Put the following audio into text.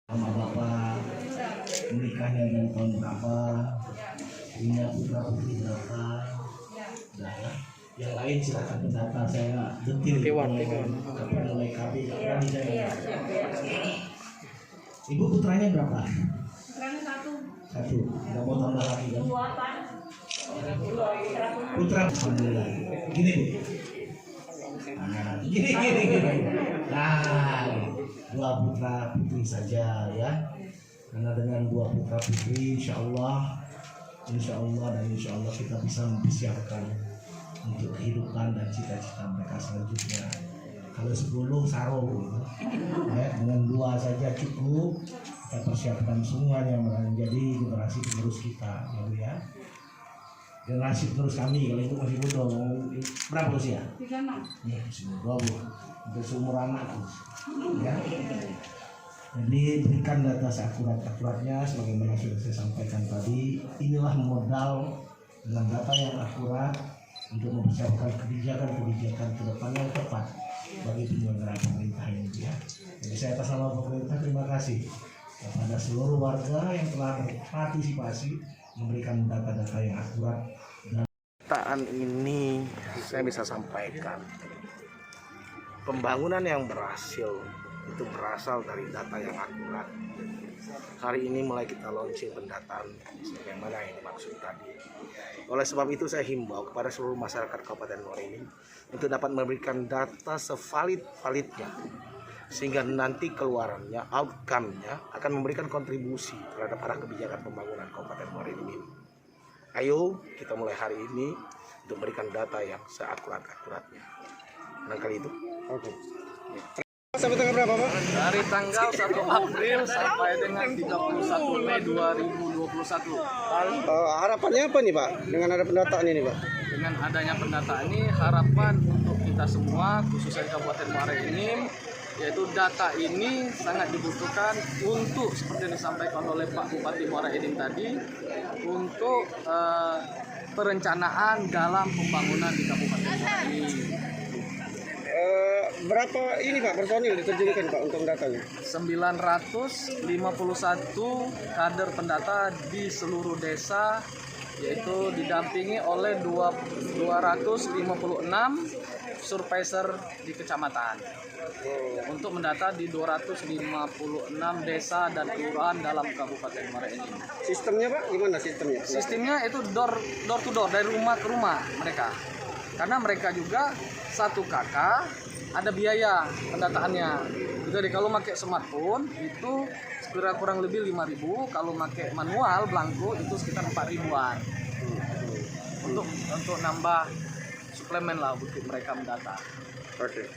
Sama bapak menikahnya dari tahun berapa, punya putra putri berapa, nah ya. Yang lain silakan mendata, saya detil mulai KB kapan saya. Ibu putranya berapa? Putranya satu. Nggak mau tambah lagi kan? Dua Pak. Putra alhamdulillah. Gini Bu. Nah, gini. Nah, dua putra putri saja ya. Karena dengan dua putra putri, insya Allah dan insya Allah kita bisa mempersiapkan untuk kehidupan dan cita-cita mereka selanjutnya. Kalau 10 sarung gitu. Ya, dengan dua saja cukup. Kita persiapkan semuanya menjadi generasi penerus kita, ya. Generasi penerus kami. Kalau itu masih muda, berapa usia? 36. Ya, masih muda Bu. Untuk seumur anakku. Ya. Jadi berikan data seakurat-akuratnya sebagaimana sudah saya sampaikan tadi. Inilah modal dengan data yang akurat untuk mempersiapkan kebijakan ke depan yang tepat bagi penyelenggaraan pemerintah ini ya. Jadi saya atas nama pemerintah terima kasih kepada seluruh warga yang telah berpartisipasi memberikan data-data yang akurat. Dataan ini saya bisa sampaikan pembangunan yang berhasil itu berasal dari data yang akurat. Hari ini mulai kita launching pendataan sebagaimana yang dimaksud tadi. Oleh sebab itu saya himbau kepada seluruh masyarakat Kabupaten Muara Enim untuk dapat memberikan data sevalid-validnya sehingga nanti keluarannya, outcome-nya akan memberikan kontribusi terhadap arah kebijakan pembangunan Kabupaten Muara Enim. Ayo kita mulai hari ini untuk memberikan data yang seakurat-akuratnya. Barangkali itu. Oke. Sampai tanggal berapa Pak? Dari tanggal 1 April sampai dengan 31 Mei 2021. Harapannya apa nih Pak dengan ada pendataan ini Pak? Dengan adanya pendataan ini harapan untuk kita semua khususnya di Kabupaten Muara Enim, yaitu data ini sangat dibutuhkan untuk seperti yang disampaikan oleh Pak Bupati Muara Enim tadi untuk perencanaan dalam pembangunan di Kabupaten Muara Enim. Berapa ini Pak personil diterjunkan Pak untuk datanya? 951 kader pendata di seluruh desa, yaitu didampingi oleh 256 survivor di kecamatan untuk mendata di 256 desa dan kelurahan dalam Kabupaten Muara Enim. Sistemnya Pak gimana sistemnya? Sistemnya itu door to door, dari rumah ke rumah mereka. Karena mereka juga satu kakak ada biaya pendataannya. Jadi kalau pakai smartphone itu kurang lebih 5.000, kalau pakai manual belangko itu sekitar 4.000-an. Untuk nambah suplemen lah untuk mereka mendata. Oke.